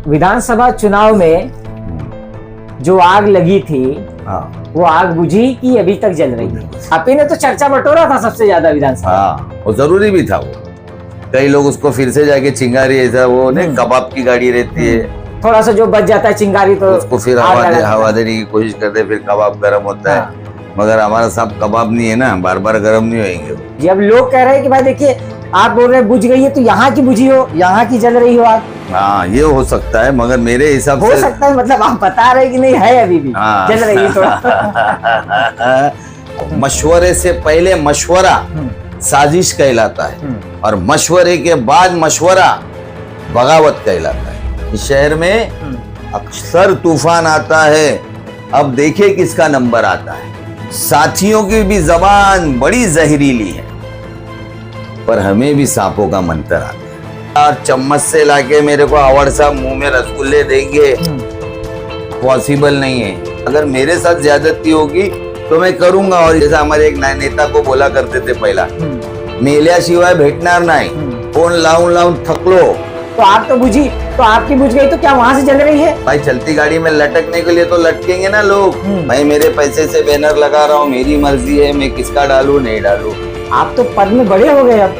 विधानसभा चुनाव में जो आग लगी थी, वो आग बुझी कि अभी तक जल रही है? आप ही ने तो चर्चा बटोरा था सबसे ज्यादा विधानसभा। हाँ, वो जरूरी भी था। वो कई लोग उसको फिर से जाके चिंगारी, ऐसा वो नहीं कबाब की गाड़ी रहती है, थोड़ा सा जो बच जाता है चिंगारी तो उसको फिर हवा देने की कोशिश करते, फिर कबाब गर्म होता है। मगर हमारा साहब कबाब नहीं है ना, बार बार गर्म नहीं होंगे। जब लोग कह रहे हैं कि भाई देखिए आप बोल रहे बुझ गई है, तो यहाँ की बुझी हो, यहाँ की जल रही हो आग। हाँ, ये हो सकता है, मगर मेरे हिसाब से हो सकता है, मतलब आप बता रहे कि नहीं है अभी भी जल रही है थोड़ा। मशवरे से पहले मशवरा साजिश कहलाता है, और मशवरे के बाद मशवरा बगावत कहलाता है। इस शहर में अक्सर तूफान आता है, अब देखिए किसका नंबर आता है। साथियों की भी जबान बड़ी जहरीली है, पर हमें भी सांपों का मंत्र आता है। और चम्मच से लाके मेरे को आवड़ साहब मुंह में रसगुल्ले देंगे, पॉसिबल नहीं है। अगर मेरे साथ ज्यादती होगी तो मैं करूंगा। और जैसा हमारे एक नेता को बोला करते थे पहला, मेल्याशिवाय भेटणार नाही, फोन लाऊं लाऊं थकलो। तो आग तो बुझी, तो आपकी बुझ गई तो क्या वहां से जल रही है? भाई चलती गाड़ी में लटकने के लिए तो लटकेंगे ना लोग। भाई मेरे पैसे से बैनर लगा रहा हूँ, मेरी मर्जी है, मैं किसका डालूं नहीं डालूं। आप तो पद में बड़े हो गए अब,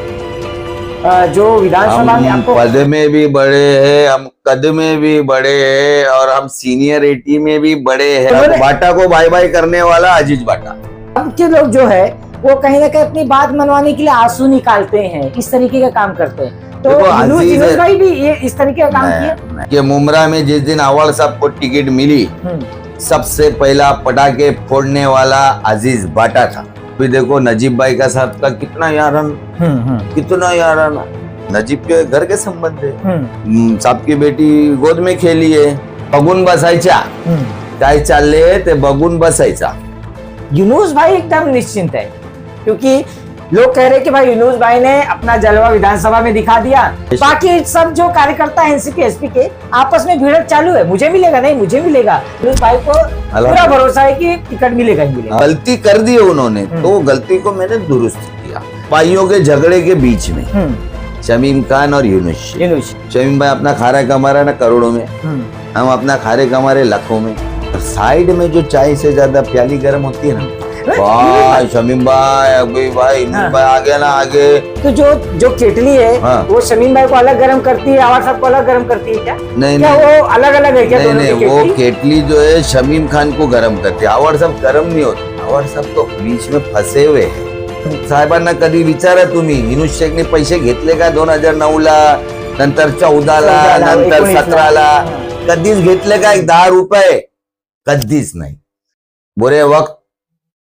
जो विधानसभा में आपको पद में भी बड़े हैं, हम कद में भी बड़े हैं, और हम सीनियरिटी में भी बड़े हैं। बाटा को बाय बाय करने वाला अजीज बाटा। अब के लोग जो है वो कहीं ना कहीं अपनी बात मनवाने के लिए आंसू निकालते हैं, इस तरीके का काम करते हैं। तो विनोद भाई भी ये इस तरीके का काम किया कि मुमरा में जिस दिन अव्वल साहब को टिकट मिली, सबसे पहला पटाखे फोड़ने वाला अजीज बाटा था। भी देखो नजीब भाई का साथ का कितना याराना, कितना याराना। नजीब के घर के संबंध है, साहब की बेटी गोद में खेली है, बगून बसायचा, काय चालले ते बगून बसायचा। यूनुस भाई एकदम निश्चिंत है, क्योंकि लोग कह रहे कि भाई यूनुस भाई ने अपना जलवा विधानसभा में दिखा दिया। बाकी सब जो कार्यकर्ता एनसीपी एसपी के आपस में भिड़ंत चालू है, मुझे मिलेगा नहीं मुझे मिलेगा। यूनुस भाई को पूरा भरोसा है कि टिकट मिलेगा ही मिलेगा। गलती कर दी है उन्होंने, तो गलती को मैंने दुरुस्त किया। भाइयों के झगड़े के बीच में शमीम खान और यूनुस, शमीम भाई अपना खारा कमा रहा है ना करोड़ों में, हम अपना खारे कमा रहे लाखों में। साइड में जो चाय से ज्यादा प्याली गर्म होती है ना, भाई शमीम भाई, अभी भाई भाई आ गया ना आगे। तो जो केटली है वो शमीम भाई को अलग गर्म करती है, आवाज सबको अलग गर्म करती है क्या? नहीं क्या नहीं, वो अलग अलग है क्या? नहीं, वो केटली जो है शमीम खान को गर्म करती है, आवाज सब गर्म नहीं होती। आवाज सब तो बीच में फंसे हुए हैं। साहेबांना कधी विचारा तुम्ही, हिनुज शेखने पैसे घेतले का 2009ला, नंतर 14ला, नंतर 17ला? कधीच घेतले का 10 रुपये? कधीच नहीं। बुरे वक्त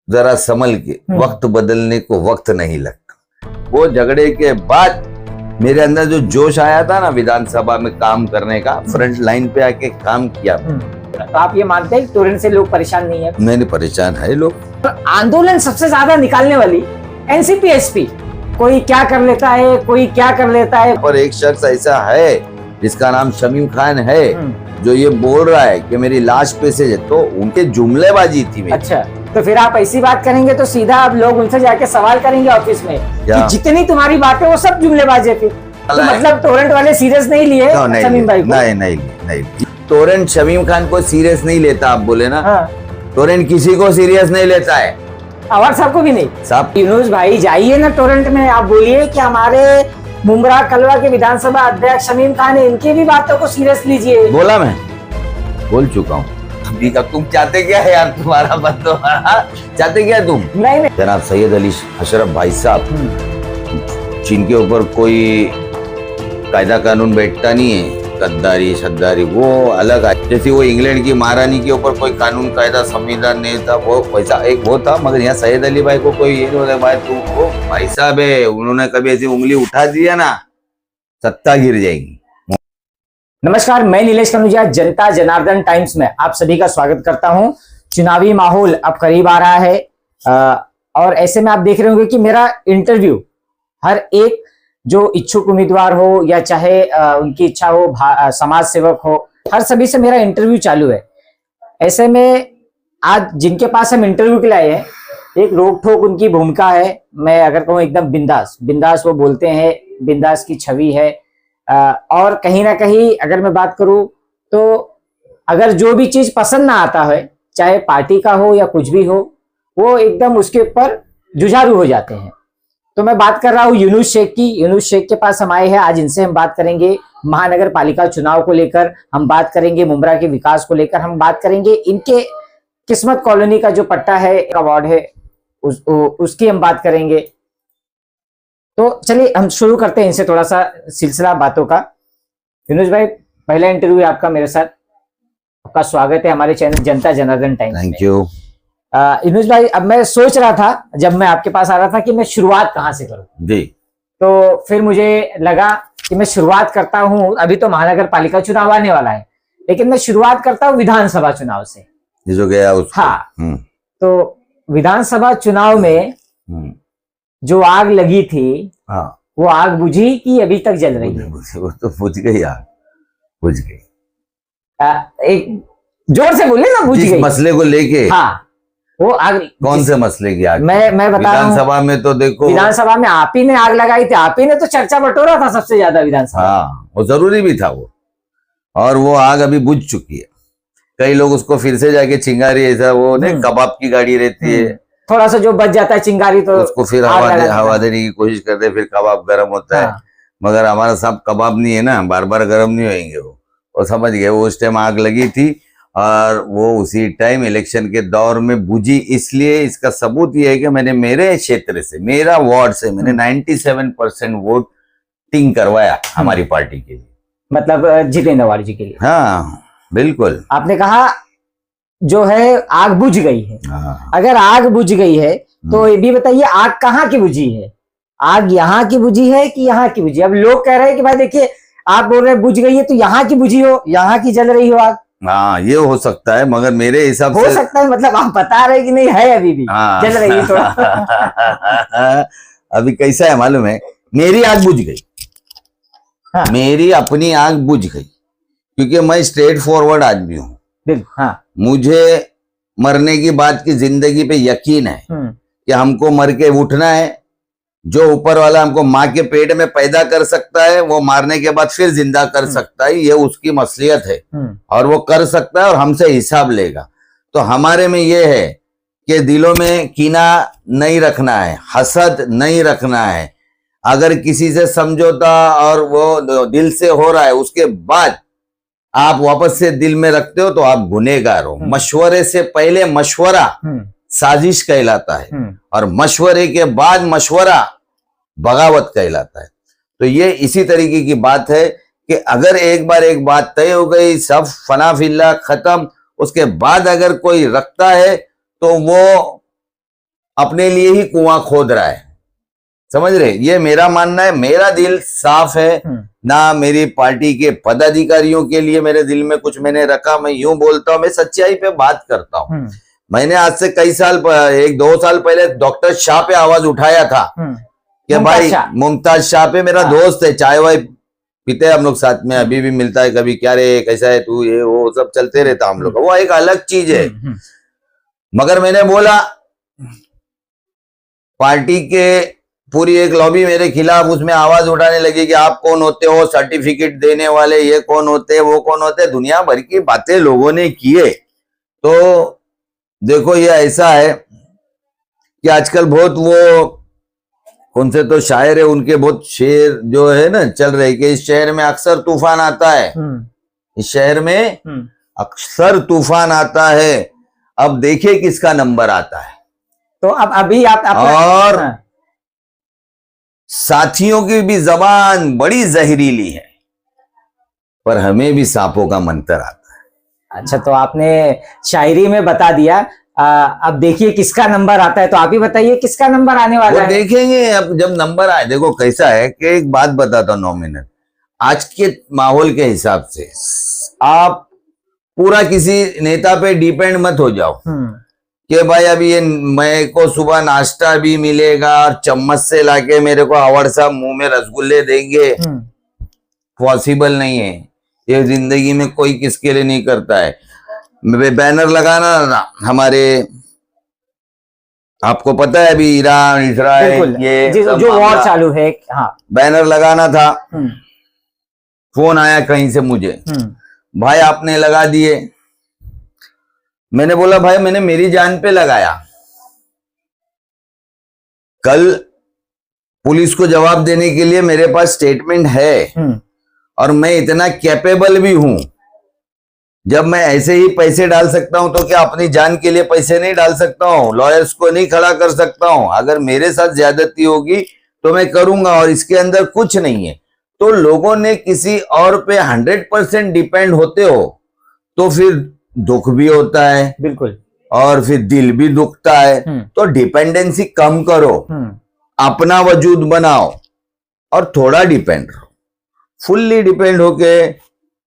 जरा संभल के, वक्त बदलने को वक्त नहीं लगता। वो झगड़े के बाद मेरे अंदर जो जोश आया था ना विधानसभा में काम करने का, फ्रंट लाइन पे आके काम किया। तो आप ये मानते हैं कि तोरण से लोग परेशान नहीं है? नहीं, परेशान है लोग। तो आंदोलन सबसे ज्यादा निकालने वाली एनसीपी एसपी, कोई क्या कर लेता है, कोई क्या कर लेता है। और एक शख्स ऐसा है जिसका नाम शमीम खान है, जो ये बोल रहा है कि मेरी लाश पे से, तो उनके जुमलेबाजी थी मेरी। अच्छा, तो फिर आप ऐसी बात करेंगे तो सीधा अब लोग उनसे जाके सवाल करेंगे ऑफिस में कि जितनी तुम्हारी बातें वो सब जुमलेबाजी थी। तो मतलब टोरेंट वाले सीरियस नहीं लिए शमीम भाई को? नहीं, टोरेंट शमीम खान को सीरियस नहीं लेता। आप बोले ना, टोरेंट किसी को सीरियस नहीं लेता है, आवाज साहब को भी नहीं। साहब यूनुस भाई जाइए ना टोरेंट में, आप बोलिए कि हमारे मुमरा कलवा के विधानसभा अध्यक्ष शमीम खान है, इनकी भी बातों को सीरियस लीजिए। बोला, मैं बोल चुका हूँ। तुम चाहते क्या है यार, तुम्हारा बंदो चाहते क्या तुम? नहीं। जनाब सैयद अली अशरफ भाई साहब, जिनके ऊपर कोई कायदा कानून बैठता नहीं है, गद्दारी शद्दारी वो अलग है। जैसे वो इंग्लैंड की महारानी के ऊपर कोई कानून कायदा संविधान नहीं था, वो वैसा एक वो था। मगर यहाँ सैयद अली भाई को कोई ये नहीं बोला भाई तू वो भाई साहब है, उन्होंने कभी ऐसी उंगली उठा दिया ना, सत्ता गिर जाएगी। नमस्कार, मैं नीलेश कनुजिया, जनता जनार्दन टाइम्स में आप सभी का स्वागत करता हूं। चुनावी माहौल अब करीब आ रहा है, और ऐसे में आप देख रहे होंगे कि मेरा इंटरव्यू हर एक जो इच्छुक उम्मीदवार हो या चाहे उनकी इच्छा हो, समाज सेवक हो, हर सभी से मेरा इंटरव्यू चालू है। ऐसे में आज जिनके पास हम इंटरव्यू के लिए आए हैं, एक रोक ठोक उनकी भूमिका है। मैं अगर कहूँ एकदम बिंदास बिंदास वो बोलते हैं, बिंदास की छवि है। और कहीं ना कहीं अगर मैं बात करूं तो अगर जो भी चीज पसंद ना आता है, चाहे पार्टी का हो या कुछ भी हो, वो एकदम उसके ऊपर जुझारू हो जाते हैं। तो मैं बात कर रहा हूँ यूनुस शेख की। यूनुस शेख के पास हम आए हैं, आज इनसे हम बात करेंगे महानगर पालिका चुनाव को लेकर, हम बात करेंगे मुंब्रा के विकास को लेकर, हम बात करेंगे इनके किस्मत कॉलोनी का जो पट्टा है, अवार्ड है, उसकी हम बात करेंगे। तो चलिए हम शुरू करते हैं इनसे थोड़ा सा सिलसिला बातों का। यूनुस भाई, पहला इंटरव्यू आपका मेरे साथ, आपका स्वागत है हमारे चैनल जनता जनार्दन टाइम्स में। Thank you. यूनुस भाई, अब मैं सोच रहा था जब मैं आपके पास आ रहा था कि मैं शुरुआत कहाँ से करूं जी। तो फिर मुझे लगा कि मैं शुरुआत करता हूं, अभी तो महानगर पालिका चुनाव आने वाला है, लेकिन मैं शुरुआत करता हूं विधानसभा चुनाव से, जो गया उसको। हाँ। तो विधानसभा चुनाव में जो आग लगी थी, हाँ, वो आग बुझी कि अभी तक जल रही है? वो तो बुझ गई आग, बुझ गई। एक जोर से बोले ना, बुझ जिस गई मसले को लेके, हाँ, वो आग कौन से मसले की आग? मैं बता रहा हूँ, विधानसभा में तो देखो, विधानसभा में आप ही ने आग लगाई थी, आप ही ने तो चर्चा बटोरा था सबसे ज्यादा विधानसभा। हाँ, वो जरूरी भी था वो, और वो आग अभी बुझ चुकी है। कई लोग उसको फिर से जाके चिंगारी, ऐसा वो नहीं कबाब की गाड़ी रहती है, थोड़ा सा जो बच जाता है चिंगारी तो उसको फिर हवा देने की कोशिश करते, फिर कबाब गर्म होता है। मगर हमारा सब कबाब नहीं है ना, बार बार गर्म नहीं होंगे वो समझ गए। वो उस टाइम आग लगी थी और वो उसी टाइम इलेक्शन के दौर में बुझी। इसलिए इसका सबूत ये है कि मैंने मेरे क्षेत्र से, मेरा वार्ड से मैंने 97% वोटिंग करवाया हमारी पार्टी के लिए, मतलब जितेंद्र वाड़ जी के लिए। हाँ बिल्कुल। आपने कहा जो है आग बुझ गई है। हाँ। अगर आग बुझ गई है तो ये भी बताइए, आग कहाँ की बुझी है? आग यहाँ की बुझी है कि यहाँ की बुझी? अब लोग कह रहे हैं कि भाई देखिए, आप बोल रहे हैं बुझ गई है तो यहाँ की बुझी हो, यहाँ की जल रही हो आग। हाँ, ये हो सकता है, मगर मेरे हिसाब से हो सकता है, मतलब आप बता रहे कि नहीं है अभी भी हाँ। जल रही है थोड़ा। अभी कैसा है मालूम है, मेरी आग बुझ गई। हाँ। मेरी अपनी आग बुझ गई, क्योंकि मैं स्ट्रेट फॉरवर्ड आदमी हूँ। हाँ। मुझे मरने की बात की जिंदगी पे यकीन है कि हमको मर के उठना है। जो ऊपर वाला हमको माँ के पेट में पैदा कर सकता है, वो मारने के बाद फिर जिंदा कर सकता है, ये उसकी मसलियत है और वो कर सकता है और हमसे हिसाब लेगा। तो हमारे में ये है कि दिलों में कीना नहीं रखना है, हसद नहीं रखना है। अगर किसी से समझौता और वो दिल से हो रहा है, उसके बाद आप वापस से दिल में रखते हो तो आप गुनहगार हो। मशवरे से पहले मशवरा साजिश कहलाता है और मशवरे के बाद मशवरा बगावत कहलाता है। तो ये इसी तरीके की बात है कि अगर एक बार एक बात तय हो गई, सब फना फिल्ला खत्म, उसके बाद अगर कोई रखता है तो वो अपने लिए ही कुआं खोद रहा है। समझ रहे? ये मेरा मानना है। मेरा दिल साफ है, ना मेरी पार्टी के पदाधिकारियों के लिए मेरे दिल में कुछ मैंने रखा। मैं यूं बोलता हूं, मैं सच्चाई पे बात करता हूं। मैंने आज से कई साल, 1-2 साल पहले डॉक्टर शाह पे आवाज उठाया था कि भाई, मुमताज शाह पे, मेरा दोस्त है, चाय वाय पीते हम लोग साथ में, अभी भी मिलता है कभी, क्या रे कैसा है तू, ये वो सब चलते रहता हम लोग, वो एक अलग चीज है। मगर मैंने बोला, पार्टी के पूरी एक लॉबी मेरे खिलाफ उसमें आवाज उठाने लगी कि आप कौन होते हो, सर्टिफिकेट देने वाले, ये कौन होते हैं, वो कौन होते हैं, दुनिया भर की बातें लोगों ने किए। तो देखो, ये ऐसा है कि आजकल बहुत वो कौन से तो शायर है, उनके बहुत शेर जो है ना चल रहे कि इस शहर में अक्सर तूफान आता है, इस शहर में अक्सर तूफान आता है, अब देखिए किसका नंबर आता है। तो अब अभी आप और साथियों की भी जबान बड़ी जहरीली है, पर हमें भी सांपों का मंत्र आता है। अच्छा, तो आपने शायरी में बता दिया, अब देखिए किसका नंबर आता है। तो आप ही बताइए किसका नंबर आने वाला है? देखेंगे अब जब नंबर आए। देखो कैसा है कि एक बात बताता हूं, 9 मिनट, आज के माहौल के हिसाब से आप पूरा किसी नेता पे डिपेंड मत हो जाओ कि भाई अभी ये मैं को सुबह नाश्ता भी मिलेगा और चम्मच से लाके मेरे को आवड़ साहब मुंह में रसगुल्ले देंगे। पॉसिबल नहीं है, ये जिंदगी में कोई किसके लिए नहीं करता है। बैनर लगाना ना, हमारे आपको पता है अभी ईरान इजराइल ये जो वॉर चालू है, हाँ, बैनर लगाना था, फोन आया कहीं से मुझे, भाई आपने लगा दिए। मैंने बोला भाई मैंने मेरी जान पे लगाया, कल पुलिस को जवाब देने के लिए मेरे पास स्टेटमेंट है और मैं इतना कैपेबल भी हूं। जब मैं ऐसे ही पैसे डाल सकता हूं तो क्या अपनी जान के लिए पैसे नहीं डाल सकता हूं? लॉयर्स को नहीं खड़ा कर सकता हूं? अगर मेरे साथ ज्यादती होगी तो मैं करूंगा और इसके अंदर कुछ नहीं है। तो लोगों ने किसी और पे 100% डिपेंड होते हो तो फिर दुख भी होता है, बिल्कुल, और फिर दिल भी दुखता है। तो डिपेंडेंसी कम करो, अपना वजूद बनाओ और थोड़ा डिपेंड रहो। फुल्ली डिपेंड होके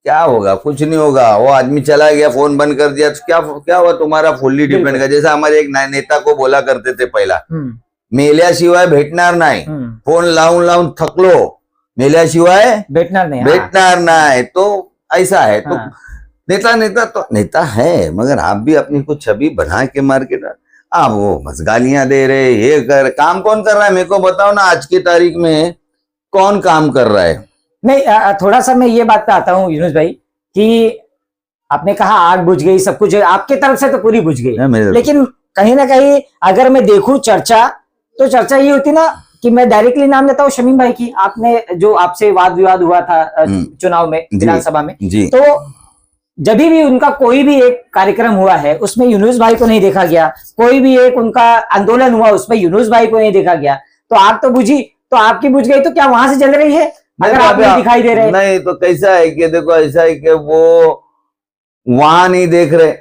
क्या होगा? कुछ नहीं होगा। वो आदमी चला गया, फोन बंद कर दिया तो क्या हुआ तुम्हारा फुल्ली डिपेंड का? जैसा हमारे एक नेता को बोला करते थे पहिला, मेल्याशिवाय भेटणार नाही, फोन लावून लावून थकलो, मेल्याशिवाय भेटणार नहीं। भेटणार नहीं। तो ऐसा है। तो नेता तो नेता है, मगर आप भी अपनी कुछ छवि बना के मार्केट, आप वो बस गालियां दे रहे, ये कर, काम कौन कर रहा है? मेरे को बताओ ना, आज की तारीख में कौन काम कर रहा है? नहीं, थोड़ा सा मैं ये बात पे आता हूँ यूनुस भाई कि आपने कहा आग बुझ गई, सब कुछ आपके तरफ से तो पूरी बुझ गई, लेकिन कहीं ना कहीं अगर मैं देखूं चर्चा, तो चर्चा ये होती ना कि मैं डायरेक्टली नाम लेता हूँ शमीम भाई की, आपने जो आपसे वाद विवाद हुआ था चुनाव में, विधानसभा में, तो जब भी उनका कोई भी एक कार्यक्रम हुआ है उसमें यूनुस भाई को नहीं देखा गया, कोई भी एक उनका आंदोलन हुआ उसमें यूनुस भाई को नहीं देखा गया, तो आग तो बुझी, तो आपकी बुझ गई, तो क्या वहां से जल रही है अगर आप नहीं दिखाई दे रहे? नहीं, तो कैसा है कि देखो, ऐसा है कि वो वहां नहीं देख रहे,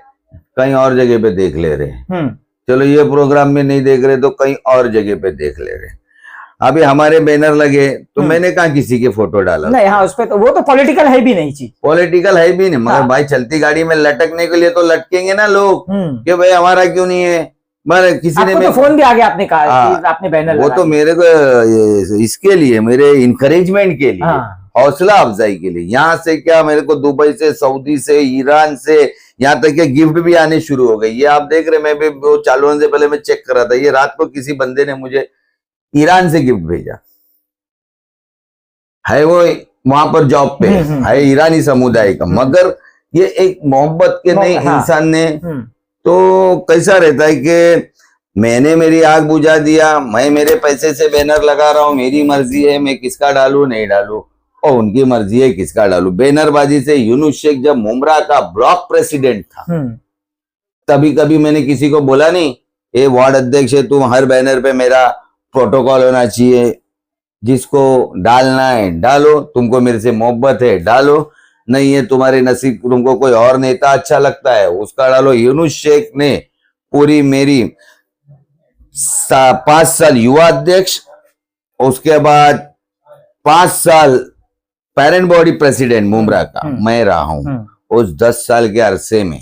कहीं और जगह पे देख ले रहे। चलो ये प्रोग्राम में नहीं देख रहे तो कहीं और जगह पे देख ले रहे। अभी हमारे बैनर लगे तो मैंने कहा किसी के फोटो डाला नहीं, हाँ उस पे तो वो तो पॉलिटिकल है भी नहीं चीज, पॉलिटिकल है भी नहीं, मगर भाई चलती गाड़ी में लटकने के लिए तो लटकेंगे ना लोग कि भाई हमारा क्यों नहीं है। मगर किसी ने तो फोन भी आ गया, आपने कहा कि आपने बैनर वो तो मेरे को इसके लिए, मेरे इंकरेजमेंट के लिए, हौसला अफजाई के लिए। यहाँ से क्या, मेरे को दुबई से, सऊदी से, ईरान से, यहाँ तक के गिफ्ट भी आने शुरू हो गए। ये आप देख रहे, मैं भी वो चालू होने से पहले मैं चेक कर रहा था, ये रात को किसी बंदे ने मुझे ईरान से गिफ्ट भेजा है, वो वहां पर जॉब पे है, ईरानी समुदाय का, मगर ये एक मोहब्बत के नहीं इंसान ने। तो कैसा रहता है कि मैंने मेरी आग बुझा दिया, मैं मेरे पैसे से बैनर लगा रहा हूं, मेरी मर्जी है मैं किसका डालू नहीं डालू, और उनकी मर्जी है किसका डालू। बैनरबाजी से यूनुस शेख जब मुमरा का ब्लॉक प्रेसिडेंट था, तभी कभी मैंने किसी को बोला नहीं, ये वार्ड अध्यक्ष है, तुम हर बैनर पे मेरा प्रोटोकॉल होना चाहिए, जिसको डालना है डालो, तुमको मेरे से मोहब्बत है डालो, नहीं है तुम्हारे नसीब, तुमको कोई और नेता अच्छा लगता है उसका डालो। यूनुस शेख ने पूरी मेरी 5 साल युवा अध्यक्ष, उसके बाद 5 साल पेरेंट बॉडी प्रेसिडेंट मुमरा का मैं रहा हूं। उस 10 साल के अरसे में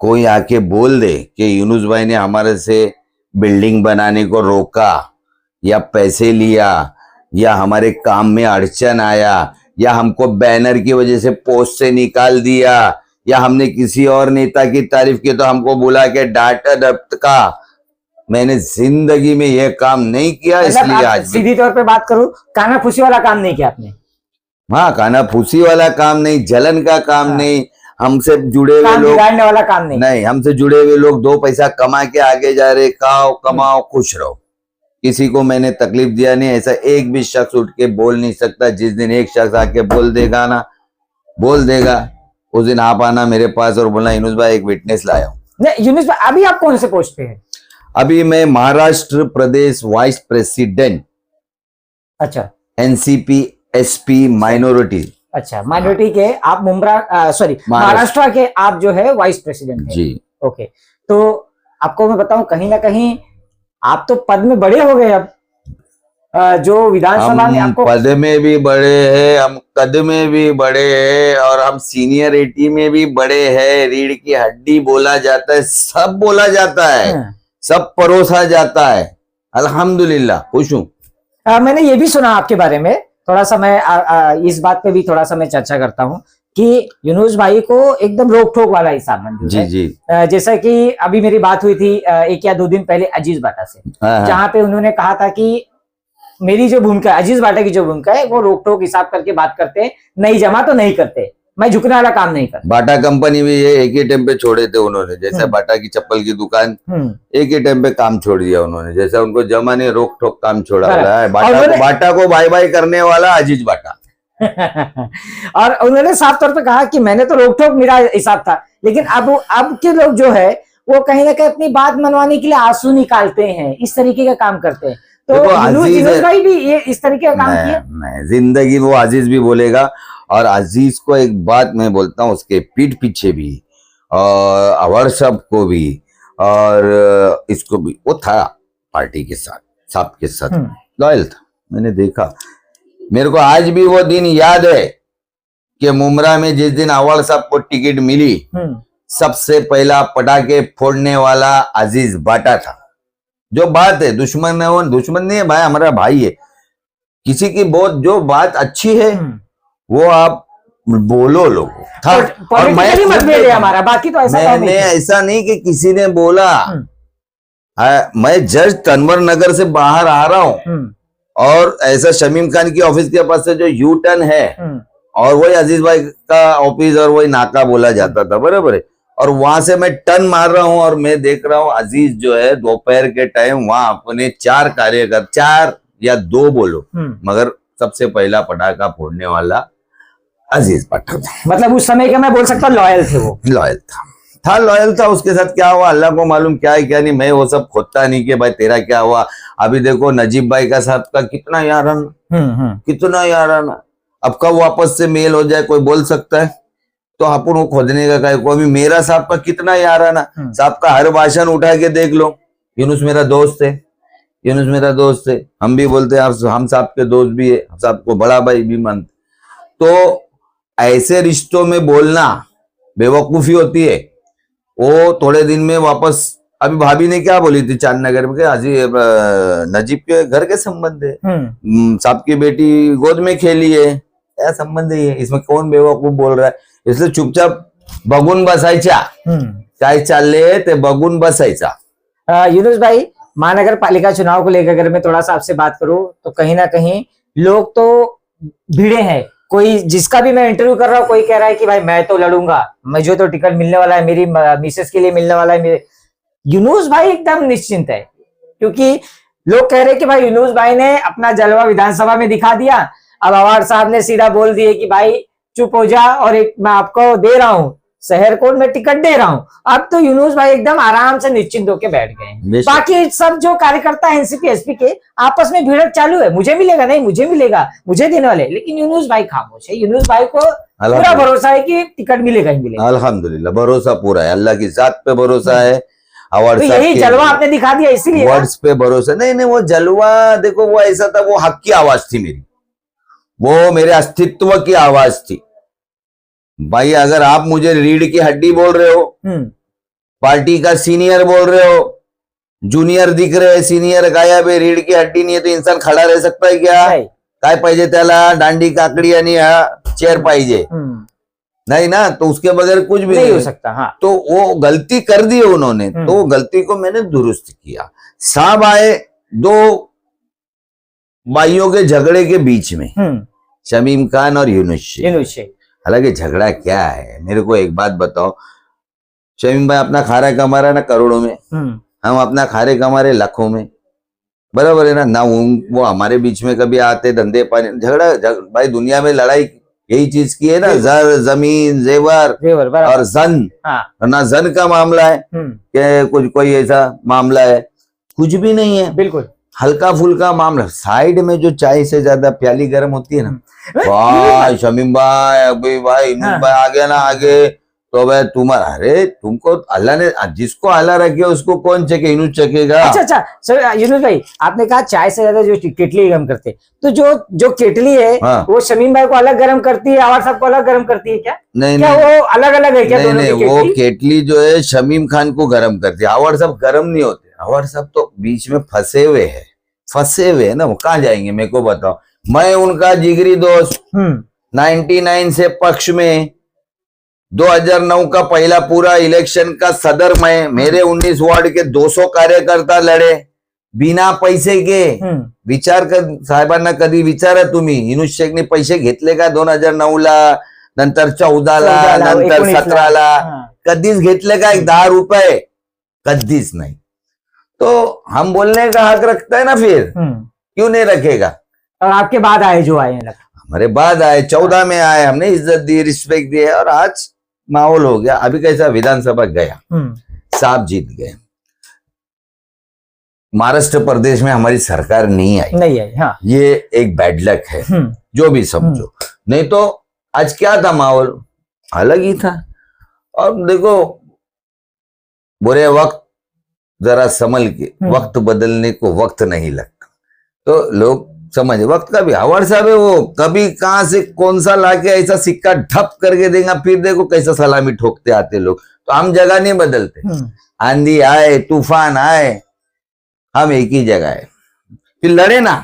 कोई आके बोल दे कि यूनुस भाई ने हमारे से बिल्डिंग बनाने को रोका, या पैसे लिया, या हमारे काम में अड़चन आया, या हमको बैनर की वजह से पोस्ट से निकाल दिया, या हमने किसी और नेता की तारीफ की तो हमको बुला के डांटा दबका, मैंने जिंदगी में यह काम नहीं किया। इसलिए आज सीधी तौर पे बात करूं, काना फूसी वाला काम नहीं किया आपने। हाँ, काना फूसी वाला काम नहीं, जलन का काम नहीं, हमसे जुड़े हुए लोग वाला काम नहीं, हमसे जुड़े हुए लोग 2 पैसा कमा के आगे जा रहे, खाओ कमाओ खुश रहो, किसी को मैंने तकलीफ दिया नहीं। ऐसा एक भी शख्स उठ के बोल नहीं सकता। जिस दिन एक शख्स आके बोल देगा ना, बोल देगा, उस दिन आप आना मेरे पास और बोलना यूनुस भाई एक विटनेस लाया हूं। यूनुस भाई अभी आप कौन से पोस्ट पे हैं? अभी मैं महाराष्ट्र प्रदेश वाइस प्रेसिडेंट। अच्छा, एनसीपी एसपी माइनॉरिटी। अच्छा, माइनॉरिटी के आप महाराष्ट्र के आप जो है वाइस प्रेसिडेंट हैं। जी ओके, तो आपको मैं बताऊं, कहीं ना कहीं आप तो पद में बड़े हो गए अब, जो विधानसभा में आपको पद में भी बड़े हैं, हम कद में भी बड़े हैं, और हम सीनियरिटी में भी बड़े हैं। रीढ़ की हड्डी बोला जाता है, सब बोला जाता है, सब परोसा जाता है। अल्हम्दुलिल्लाह खुश हूं। मैंने ये भी सुना आपके बारे में, थोड़ा सा मैं इस बात पे भी थोड़ा सा मैं चर्चा करता हूँ कि यूनुस भाई को एकदम रोक ठोक वाला हिसाब मंजूर है। जी। जैसा कि अभी मेरी बात हुई थी 1 या 2 दिन पहले अजीज बाटा से, जहां पे उन्होंने कहा था कि मेरी जो भूमिका, अजीज बाटा की जो भूमिका है, वो रोक ठोक हिसाब करके बात करते, नहीं जमा तो नहीं करते। मैं झुकने वाला काम नहीं करता। बाटा कंपनी भी ये एक ही टाइम पे छोड़े थे उन्होंने, जैसे बाटा की चप्पल की दुकान एक ही टाइम पे काम छोड़ दिया उन्होंने, जैसा उनको जमा ने रोक टोक काम छोड़ा हुआ है। बाटा को बाय बाय करने वाला अजीज बाटा। और उन्होंने साफ तौर पे कहा कि मैंने तो रोक टोक मेरा हिसाब था, लेकिन अब के लोग जो है वो कहीं ना कहीं अपनी बात मनवाने के लिए आंसू निकालते हैं, इस तरीके का काम करते हैं। तो यूनुस भाई भी ये इस तरीके का काम किया। मैं जिंदगी वो अजीज भी बोलेगा, और अजीज को एक बात मैं बोलता हूँ, उसके पीठ पीछे भी और अवर साहब को भी और इसको भी, वो था पार्टी के साथ, साहब के साथ लॉयल था। मैंने देखा, मेरे को आज भी वो दिन याद है कि मुमरा में जिस दिन अवर साहब को टिकट मिली, सबसे पहला पटाखे फोड़ने वाला अजीज बाटा था। जो बात है, दुश्मन है वो, दुश्मन नहीं है भाई, हमारा भाई है। किसी की बहुत जो बात अच्छी है वो आप बोलो लोगों था। और मैं हमारा बाकी तो मैंने ऐसा नहीं कि किसी ने बोला, मैं जस्ट तनवर नगर से बाहर आ रहा हूँ और ऐसा शमीम खान की ऑफिस के पास से जो यू टर्न है और वही अजीज भाई का ऑफिस और वही नाका बोला जाता था, बराबर है। और वहां से मैं टर्न मार रहा हूं और मैं देख रहा हूं अजीज जो है दोपहर के टाइम वहां अपने 4 कार्यकर्ता, 4 या 2 बोलो, मगर सबसे पहला पटाखा फोड़ने वाला अजीज बाटा था। मतलब उस समय का मैं बोल सकता हूँ लॉयल थे वो। लॉयल था लॉयल था। उसके साथ क्या हुआ अल्लाह को मालूम, क्या है क्या नहीं, मैं वो सब खोदता नहीं कि भाई तेरा क्या हुआ। अभी देखो नजीब भाई का साहब का कितना याराना, कितना याराना, अब कब वापस से मेल हो जाए कोई बोल सकता है, तो अपन वो खोदने का काय को। अभी मेरा साहब का कितना याराना, साहब का हर भाषण उठा के देख लो, यूनुस मेरा दोस्त है, यूनुस मेरा दोस्त है, हम भी बोलते हैं हम साहब के दोस्त भी है, साहब को बड़ा भाई भी मानते। तो ऐसे रिश्तों में बोलना बेवकूफी होती है। वो थोड़े दिन में वापस, अभी भाभी ने क्या बोली थी चांदनगर में, अजीब नजीब के घर के संबंध है, साहब की बेटी गोद में खेली है, क्या संबंध है ये, इसमें कौन बेवकूफ बोल रहा है। इसलिए चुपचाप बगून बसायचा, काय चालले ते बगून बसायचा। यूनुस भाई, महानगर पालिका चुनाव को लेकर अगर मैं थोड़ा सा आपसे बात करूं तो कहीं ना कहीं लोग तो भिड़े हैं। कोई जिसका भी मैं इंटरव्यू कर रहा हूँ, कोई कह रहा है कि भाई मैं तो लड़ूंगा, मुझे तो टिकट मिलने वाला है, मेरी मिसेस के लिए मिलने वाला है। मेरे यूनुस भाई एकदम निश्चिंत है, क्योंकि लोग कह रहे हैं कि भाई यूनुस भाई ने अपना जलवा विधानसभा में दिखा दिया। अब अवार्ड साहब ने सीधा बोल दिए कि भाई चुप हो जा, और एक मैं आपको दे रहा हूं शहर कोड में टिकट दे रहा हूं। अब तो यूनुस भाई एकदम आराम से निश्चिंत होकर बैठ गए। बाकी सब जो कार्यकर्ता है एनसीपी एसपी के, आपस में भिड़ंत चालू है, मुझे मिलेगा नहीं, मुझे मिलेगा, मुझे देने वाले, लेकिन यूनुस भाई खामोश है। यूनुस भाई को पूरा भरोसा है कि टिकट मिलेगा ही मिलेगा। अल्हम्दुलिल्लाह, भरोसा पूरा है, अल्लाह की जात पे भरोसा है। तो यही जलवा आपने दिखा दिया, इसीलिए वर्ड्स पे भरोसा नहीं, वो जलवा देखो वो ऐसा था, वो हक की आवाज थी मेरी, वो मेरे अस्तित्व की आवाज थी। भाई अगर आप मुझे रीढ़ की हड्डी बोल रहे हो, पार्टी का सीनियर बोल रहे हो, जूनियर दिख रहे, सीनियर गायब है, रीढ़ की हड्डी नहीं है, तो इंसान खड़ा रह सकता है क्या? काय पाहिजे त्याला, दांडी काकडी आणि चेयर पाहिजे नहीं ना, तो उसके बगैर कुछ भी नहीं हो सकता। हाँ। तो वो गलती कर दी है उन्होंने, तो वो गलती को मैंने दुरुस्त किया। साहब आए 2 भाइयों के झगड़े के बीच में, शमीम खान और यूनुस शेख। हालांकि झगड़ा क्या है, मेरे को एक बात बताओ, शमीम भाई अपना खा रहा कमा रहा ना करोड़ों में, हम अपना खा रहे कमा रहे लाखों में, बराबर है ना। वो हमारे बीच में कभी आते धंधे पानी झगड़ा भाई दुनिया में लड़ाई यही चीज की है ना, जर जमीन जेवर और जन। ना जन का मामला है कि कुछ कोई ऐसा मामला है, कुछ भी नहीं है, बिल्कुल हल्का फुल्का मामला। साइड में जो चाय से ज्यादा प्याली गर्म होती है ना, भाई शमीम भाई, अभी भाई भाई आ गया ना आगे, तो भाई तुम्हारा, अरे तुमको अल्लाह ने जिसको अल्लाह रखे उसको कौन चेके, यूनुस चकेगा। अच्छा सर, यूनुस भाई आपने कहा चाय से ज्यादा जो केटली गर्म करते, तो जो केटली है वो शमीम भाई को अलग गर्म करती है, अवार साहब को अलग गर्म करती है क्या? नहीं, क्या वो अलग अलग है क्या? नहीं, वो केटली जो है शमीम खान को गर्म करती है, अवार साहब गर्म नहीं होते। अवार साहब तो बीच में फंसे हुए है ना, वो कहाँ जाएंगे मेरे को बताओ। मैं उनका जिगरी दोस्त, 99 से पक्ष में, 2009 का पहला पूरा इलेक्शन का सदर मैं, मेरे 19 वार्ड के 200 कार्यकर्ता लढे बिना पैसे के। विचार कर साहेबांना, कधी विचारा तुम्ही, यूनुस शेखने पैसे घेतले का 2009 ला, नंतर 14ला, 14ला, नंतर 19ला. 17ला. हाँ. कधीच घेतले का 10 रुपये? कधीच नहीं. तो हम बोलने का हक रखता है ना, फिर क्यों नहीं रखेगा? और आपके बाद आए जो आए हैं, हमारे बाद आए, 14 में आए, हमने इज्जत दी, रिस्पेक्ट दी, और आज माहौल हो गया. अभी कैसा विधानसभा गया, साफ जीत गए. महाराष्ट्र प्रदेश में हमारी सरकार नहीं आई. हाँ. ये एक बैड लक है, जो भी समझो. नहीं तो आज क्या था, माहौल अलग ही था. और देखो, बुरे वक्त जरा संभल के, वक्त बदलने को वक्त नहीं लगता. तो लोग समझ, वक्त का भी हवाड़ साहब है, वो कभी कहां से कौन सा लाके ऐसा सिक्का ठप करके देगा, फिर देखो कैसा सलामी ठोकते आते लोग. तो हम जगह नहीं बदलते. आंधी आए, तूफान आए, हम एक ही जगह है. फिर लड़े ना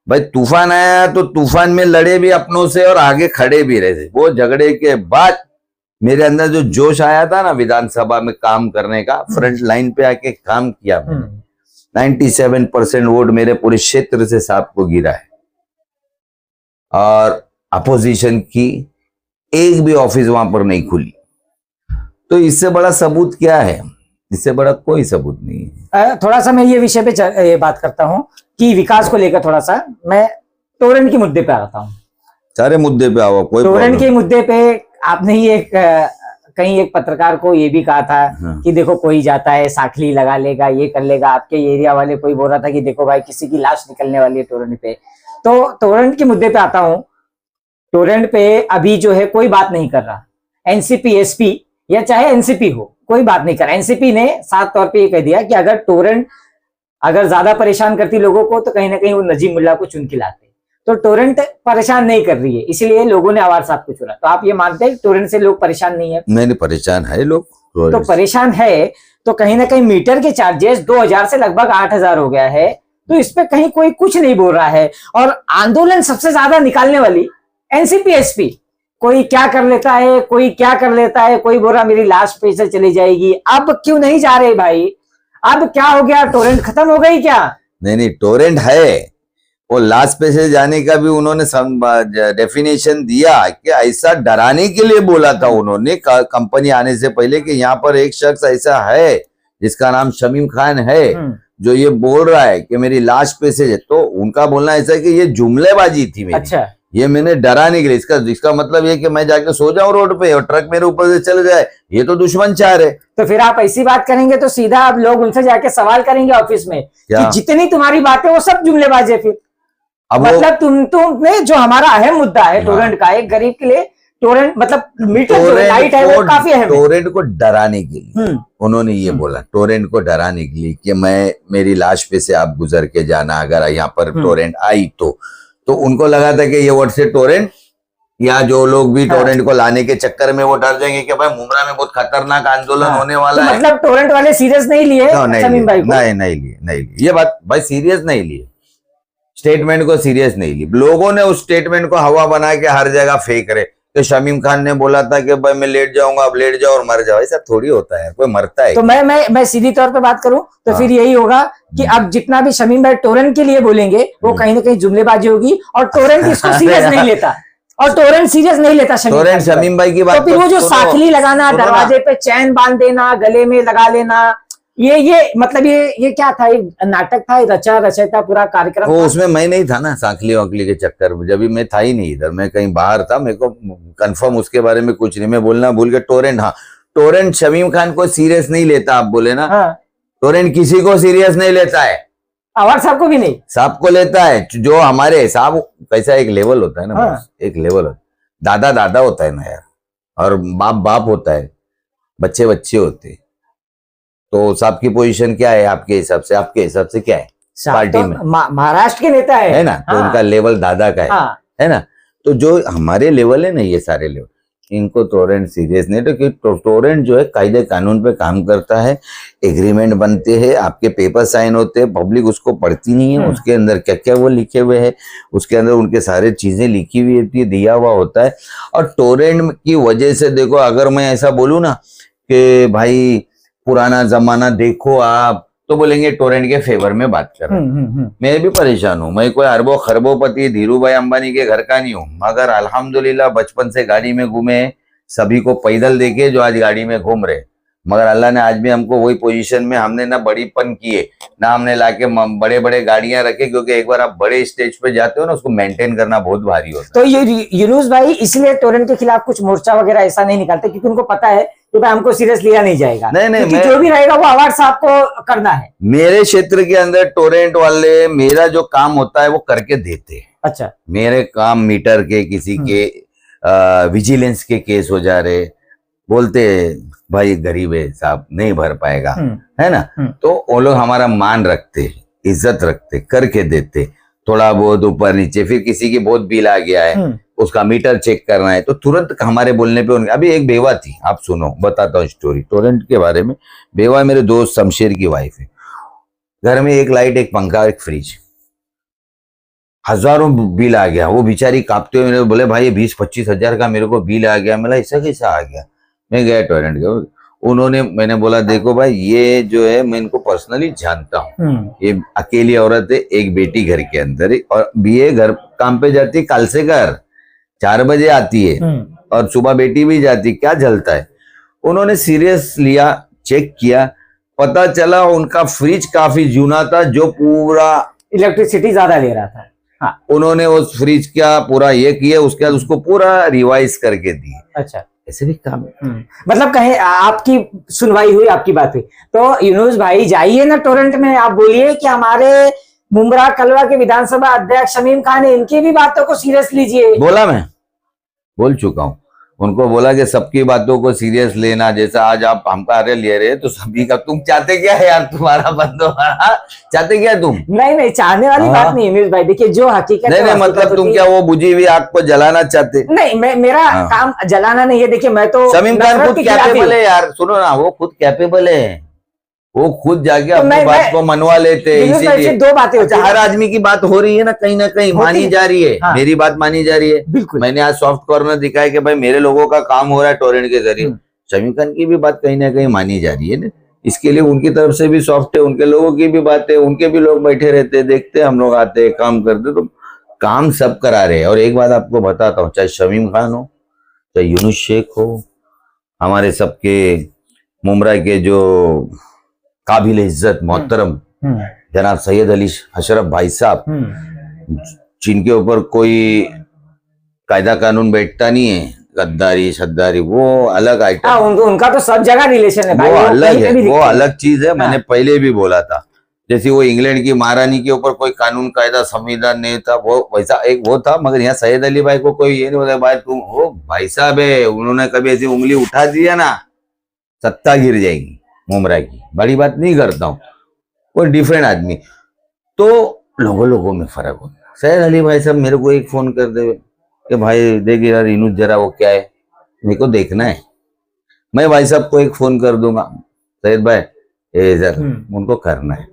भाई, तूफान आया तो तूफान में लड़े भी अपनों से और आगे खड़े भी रहे थे. वो झगड़े के बाद मेरे अंदर जो जोश आया था ना विधानसभा में काम करने का, फ्रंट लाइन पे आके काम किया मैंने. 97% वोट मेरे पूरे क्षेत्र से साहब को गिरा है. और अपोजिशन की एक भी ऑफिस वहां पर नहीं खुली. तो इससे बड़ा सबूत क्या है? इससे बड़ा कोई सबूत नहीं है. थोड़ा सा मैं ये विषय पे बात करता हूँ कि विकास को लेकर थोड़ा सा मैं टोरेंट के मुद्दे पे आता हूँ. सारे मुद्दे पे आओ, कोई टोरेंट के मुद्दे पे आपने ही कहीं एक पत्रकार को ये भी कहा था कि देखो कोई जाता है साखली लगा लेगा, ये कर लेगा. आपके एरिया वाले कोई बोल रहा था कि देखो भाई किसी की लाश निकलने वाली है टोरेंट पे. तो टोरेंट के मुद्दे पे आता हूँ. टोरेंट पे अभी जो है कोई बात नहीं कर रहा. एनसीपी, एसपी या चाहे एनसीपी हो, कोई बात नहीं कर रहा. एनसीपी ने साफ तौर पे ये कह दिया कि अगर टोरेंट अगर ज्यादा परेशान करती लोगों को तो कहीं ना कहीं वो नजीब मुल्ला को चुन के लाते. तो टोरेंट परेशान नहीं कर रही है, इसलिए लोगों ने आवार साहब को चुना. तो आप ये मानते हैं टोरेंट से लोग परेशान नहीं है? नहीं, परेशान है लोग. तो परेशान है तो कहीं ना कहीं मीटर के चार्जेस 2000 से लगभग 8000 हो गया है. तो इस पे कहीं कोई कुछ नहीं बोल रहा है. और आंदोलन सबसे ज्यादा निकालने वाली एनसीपी, एसपी. कोई क्या कर लेता है, कोई क्या कर लेता है, कोई बोल रहा मेरी लाश पे से चली जाएगी. अब क्यों नहीं जा रहे भाई? अब क्या हो गया? टोरेंट खत्म हो गई क्या? नहीं, टोरेंट है. वो लास्ट पे से जाने का भी उन्होंने डेफिनेशन दिया कि ऐसा डराने के लिए बोला था उन्होंने कंपनी आने से पहले कि यहाँ पर एक शख्स ऐसा है जिसका नाम शमीम खान है जो ये बोल रहा है कि मेरी लाश पे से. तो उनका बोलना ऐसा है कि ये जुमलेबाजी थी मेरी. अच्छा. ये मैंने डराने के लिए, इसका मतलब ये कि मैं जाके सो जाऊं रोड पे और ट्रक मेरे ऊपर से चल जाए, ये तो दुश्मन चाह रहे. तो फिर आप ऐसी बात करेंगे तो सीधा आप लोग उनसे जाके सवाल करेंगे ऑफिस में कि जितनी तुम्हारी बातें वो सब जुमलेबाजी है. फिर अब मतलब तुमने जो हमारा अहम मुद्दा है टोरेंट का, एक गरीब के लिए टोरेंट मतलब मीटर जो लाइट है वो काफी अहम है. टोरेंट को डराने के लिए उन्होंने ये बोला, टोरेंट को डराने के लिए कि मैं मेरी लाश पे से आप गुजर के जाना, अगर यहाँ पर टोरेंट आई तो उनको लगा था कि ये वर्ड से टोरेंट या जो लोग भी टोरेंट को लाने के चक्कर में वो डर जाएंगे कि भाई मुमरा में बहुत खतरनाक आंदोलन होने वाला है. मतलब टोरेंट वाले सीरियस नहीं लिए शमीम भाई को? नहीं लिए. ये बात भाई सीरियस नहीं लिए, स्टेटमेंट को सीरियस नहीं ली. लोगों ने उस स्टेटमेंट को हवा बना के हर जगह फेंक रहे कि शमीम खान ने बोला था कि भाई मैं लेट जाऊंगा, अब लेट जाओ और मर जाओ. ऐसा थोड़ी होता है, कोई मरता है. तो मैं सीधी तौर पे बात करूं तो फिर यही होगा कि अब जितना भी शमीम भाई टोरेंट के लिए बोलेंगे वो कहीं ना कहीं जुमलेबाजी होगी. और टोरेंट इसको सीरियस नहीं लेता, और टोरेंट सीरियस नहीं लेता शमीम भाई की बात. तो फिर वो जो साखली लगाना, दरवाजे पे चैन बांध देना, गले में लगा लेना, ये मतलब ये क्या था? एक नाटक था, रचा पूरा कार्यक्रम. वो उसमें मैं नहीं था ना साखली वाकली के चक्कर में. जब भी मैं था ही नहीं इधर, मैं कहीं बाहर था, मेरे को कंफर्म उसके बारे में कुछ नहीं. मैं बोलना भूल गया. टोरेंट, हाँ, टोरेंट शमीम खान को सीरियस नहीं लेता. आप बोले ना, टोरेंट किसी को सीरियस नहीं लेता है. आवाज साहब को भी नहीं, साहब को लेता है. जो हमारे साहब कैसा एक लेवल होता है ना, एक लेवल होता है. दादा होता है ना यार, और बाप होता है, बच्चे होते हैं. तो साहब की पोजीशन क्या है आपके हिसाब से? आपके हिसाब से क्या है पार्टी में? महाराष्ट्र के नेता है ना. तो उनका लेवल दादा का है ना. तो जो हमारे लेवल है ना, ये सारे लेवल, इनको टोरेंट सीरियस नहीं. तो टोरेंट जो है कायदे कानून पे काम करता है, एग्रीमेंट बनते हैं, आपके पेपर साइन होते हैं, पब्लिक उसको पढ़ती नहीं है. उसके अंदर क्या क्या वो लिखे हुए है, उसके अंदर उनके सारे चीजें लिखी हुई होती है, दिया हुआ होता है. और टोरेंट की वजह से देखो, अगर मैं ऐसा बोलूं ना कि भाई पुराना जमाना देखो आप, तो बोलेंगे टोरेंट के फेवर में बात कर रहे हैं। मैं भी परेशान हूँ, मैं कोई अरबों खरबोपति धीरू भाई अंबानी के घर का नहीं हूँ, मगर अल्हम्दुलिल्लाह बचपन से गाड़ी में घूमे, सभी को पैदल देखे जो आज गाड़ी में घूम रहे, मगर अल्लाह ने आज भी हमको वही पोजीशन में, हमने ना बड़ीपन किए ना हमने लाके बड़े बड़े गाड़ियां रखे, क्योंकि एक बार आप बड़े स्टेज पे जाते हो ना, उसको मेंटेन करना बहुत भारी होता है। तो ये यूनुस भाई इसलिए टोरेंट के खिलाफ कुछ मोर्चा वगैरह ऐसा नहीं निकालते, क्योंकि उनको पता है कि भाई हमको सीरियस लिया नहीं जाएगा। नहीं, जो भी रहेगा वो अवार्ड साहब को करना है। मेरे क्षेत्र के अंदर टोरेंट वाले मेरा जो काम होता है वो करके देते हैं। अच्छा, मेरे काम मीटर के, किसी के विजिलेंस के केस हो जा रहे, बोलते भाई गरीब है साहब नहीं भर पाएगा, है ना, तो वो लोग हमारा मान रखते, इज्जत रखते, करके देते, थोड़ा बहुत ऊपर नीचे। फिर किसी की बहुत बिल आ गया है, उसका मीटर चेक करना है, तो तुरंत हमारे बोलने पे उनके। अभी एक बेवा थी, आप सुनो, बताता हूँ स्टोरी टोरेंट के बारे में। बेवा मेरे दोस्त शमशेर की वाइफ है, घर में एक लाइट, एक पंखा, एक फ्रिज, हजारों बिल आ गया। वो बेचारी कांपते हुए मेरे बोले भाई ये 20-25 हजार का मेरे को बिल आ गया। मैं ऐसा कैसा आ गया? मैं गया टोरेंट के, मैंने बोला देखो भाई ये जो है मैं इनको पर्सनली जानता हूँ, ये अकेली औरत है, एक बेटी घर के अंदर है, और बीए घर काम पे जाती है, कल से घर 4 बजे आती है, और सुबह बेटी भी जाती, क्या जलता है। उन्होंने सीरियस लिया, चेक किया, पता चला उनका फ्रिज काफी जूना था, जो पूरा इलेक्ट्रिसिटी ज्यादा ले रहा था। हाँ। उन्होंने उस फ्रिज का पूरा ये किया, उसके बाद उसको पूरा रिवाइज करके दिए। अच्छा, ऐसे भी काम मतलब कहीं आपकी सुनवाई हुई, आपकी बात हुई, तो यूनुस भाई जाइए ना टोरेंट में, आप बोलिए कि हमारे मुमरा कलवा के विधानसभा अध्यक्ष शमीम खान है, इनकी भी बातों को सीरियस लीजिए। बोला, मैं बोल चुका हूँ उनको, बोला कि सबकी बातों को सीरियस लेना, जैसा आज आप हमका अरे ले रहे तो सभी का। तुम चाहते क्या है यार, तुम्हारा बंदो चाहते क्या तुम? नहीं, चाहने वाली बात नहीं यूनुस भाई, देखिए जो हकीकत नहीं, मतलब तुम क्या वो बुझी हुई आग को जलाना चाहते? नहीं, मेरा काम जलाना नहीं है। देखिए मैं तो शमीम खान खुद कैपेबल है यार, सुनो ना, वो खुद कैपेबल है, वो खुद जाके अपनी बात को मनवा लेते हैं। इसीलिए 2 बातें होती है, हर आदमी की बात हो रही है ना कहीं मानी जा रही है। हाँ। मेरी बात मानी जा रही है, बिल्कुल। मैंने आज सॉफ्ट कॉर्नर दिखाया कि भाई मेरे लोगों का काम हो रहा है टोरेंट के जरिए, शमीम खान की भी बात कहीं ना कहीं मानी जा रही है ना। इसके लिए उनकी तरफ से भी सॉफ्ट है, उनके लोगों की भी बात है, उनके भी लोग बैठे रहते, देखते, हम लोग आते काम करते, तो काम सब करा रहे हैं। और एक बात आपको बताता हूँ, चाहे शमीम खान हो, चाहे यूनुस शेख हो, हमारे सबके मुमरा के जो काबिल इज्जत मोहतरम जनाब सैयद अली अशरफ भाई साहब, जिनके ऊपर कोई कायदा कानून बैठता नहीं है, गद्दारी शद्दारी वो अलग आइटम, उनका तो सब जगह रिलेशन है भाई, वो अलग है, वो अलग चीज है। मैंने पहले भी बोला था, जैसे वो इंग्लैंड की महारानी के ऊपर कोई कानून कायदा संविधान नहीं था, वो वैसा एक वो था, मगर यहाँ सैयद अली भाई को कोई ये नहीं बोला भाई तुम हो भाई साहब है, उन्होंने कभी ऐसी उंगली उठा दिया ना सत्ता गिर जाएगी मुमरा की। बड़ी बात नहीं करता हूँ, कोई डिफरेंट आदमी, तो लोगों में फर्क होता। सैयद अली भाई साहब मेरे को एक फोन कर दे कि भाई देख यार यूनुस जरा वो क्या है, मेरे को देखना है। मैं भाई साहब को एक फोन कर दूंगा, सैयद भाई जरा उनको करना है।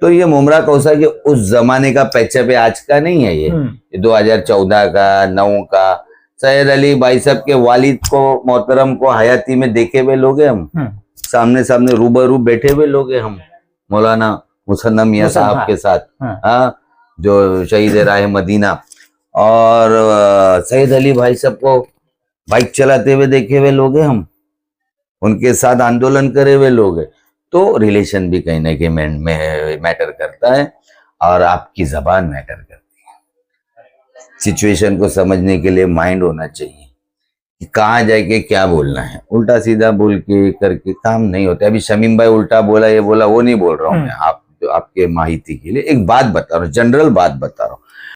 तो ये मुमरा कौसा कि उस जमाने का पैचअप है, आज का नहीं है ये 2014 का 9 का। सैयद अली भाई साहब के वालिद को मोहतरम को हयाती में देखे हुए लोग हैं हम, सामने सामने रूबरू बैठे हुए लोग हैं हम, मौलाना मुसन्ना मियां साहब के साथ, हाँ, जो शहीद राह मदीना, और सैयद अली भाई साहब को बाइक चलाते हुए देखे हुए लोग हैं हम, उनके साथ आंदोलन करे हुए लोग हैं। तो रिलेशन भी कहीं ना कहीं मैटर करता है, और आपकी जबान मैटर करती है। सिचुएशन को समझने के लिए माइंड होना चाहिए कि कहाँ जाके क्या बोलना है, उल्टा सीधा बोल के करके काम नहीं होता। अभी शमीम भाई उल्टा बोला ये बोला वो नहीं बोल रहा हूँ मैं, आपके माहिती के लिए एक बात बता रहा हूँ, जनरल बात बता रहा हूँ।